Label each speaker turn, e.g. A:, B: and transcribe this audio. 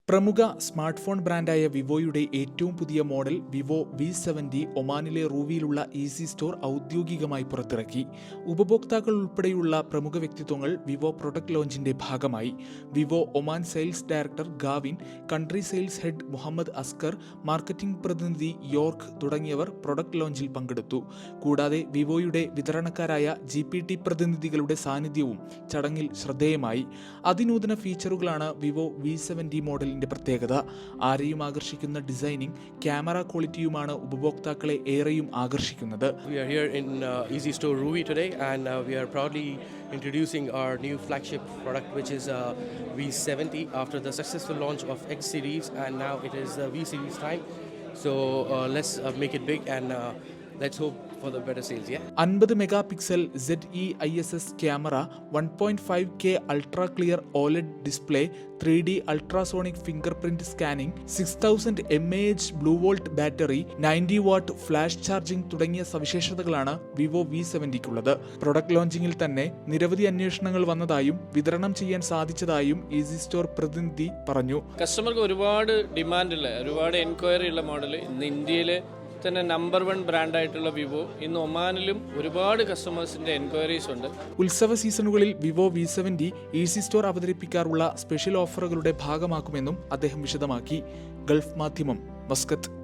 A: പ്രമുഖ smart phone ബ്രാൻഡായ വിവോയുടെ ഏറ്റവും പുതിയ മോഡൽ വിവോ V70 ഒമാനിലെ റൂവിയിലുള്ള ഈസി സ്റ്റോർ ഔദ്യോഗികമായി പുറത്തിറക്കി. ഉപഭോക്താക്കൾ ഉൾപ്പെടെയുള്ള പ്രമുഖ വ്യക്തിത്വങ്ങൾ വിവോ പ്രൊഡക്റ്റ് ലോഞ്ചിന്റെ ഭാഗമായി. Vivo Oman sales director Gavin, country sales head Muhammad Askar, marketing പ്രതിനിധി യോർക്ക് തുടങ്ങിയവർ പ്രൊഡക്റ്റ് ലോഞ്ചിൽ പങ്കെടുത്തു. കൂടാതെ വിവോയുടെ വിതരണക്കാരായ GPT പ്രതിനിധികളുടെ സാന്നിധ്യവും ചടങ്ങിൽ ശ്രദ്ധേയമായി. അതിനൂതന ഫീച്ചറുകളാണ് വിവോ V70 മോഡലിന്റെ പ്രത്യേകത. ആരെയും ആകർഷിക്കുന്ന ഡിസൈനിങ്, ക്യാമറ ക്വാളിറ്റിയുമാണ് ഉപഭോക്താക്കളെ ഏറെയും ആകർഷിക്കുന്നത്.
B: We are here in Easy Store Ruvi today, and we are proudly introducing our new flagship product, which is V70 after the successful launch of X series, and now it is V series time. So let's make it big and let's hope for the better sales.
A: 50 megapixel ZEISS camera, 1.5K ultra clear OLED display, 3D ultrasonic finger print scanning, 6000 mAh blue volt battery, 90 what flash charging തുടങ്ങിയ സവിശേഷതകളാണ് Vivo V70ക്കുള്ളത്. Product ലോഞ്ചിങ്ങിൽ തന്നെ നിരവധി അന്വേഷണങ്ങൾ വന്നതായും വിതരണം ചെയ്യാൻ സാധിച്ചതായും easy store പ്രതിനിധി പറഞ്ഞു.
C: കസ്റ്റമർക്ക് ഒരുപാട് ഡിമാൻഡുള്ള, ഒരുപാട് എൻക്വയറി ഉള്ള മോഡൽ ഇന്ന് ഇന്ത്യയിലെ തന്നെ നമ്പർ 1 ബ്രാൻഡായിട്ടുള്ള വിവോ ഇന്ന് ഒമാനിലും ഒരുപാട് കസ്റ്റമേഴ്സിന്റെ എൻക്വയറീസ് ഉണ്ട്.
A: ഉത്സവ സീസണുകളിൽ വിവോ V70 ഈസി സ്റ്റോർ അവതരിപ്പിക്കാറുള്ള സ്പെഷ്യൽ ഓഫറുകളുടെ ഭാഗമാക്കുമെന്നും അദ്ദേഹം വിശദമാക്കി. ഗൾഫ് മാധ്യമം, മസ്കത്ത്.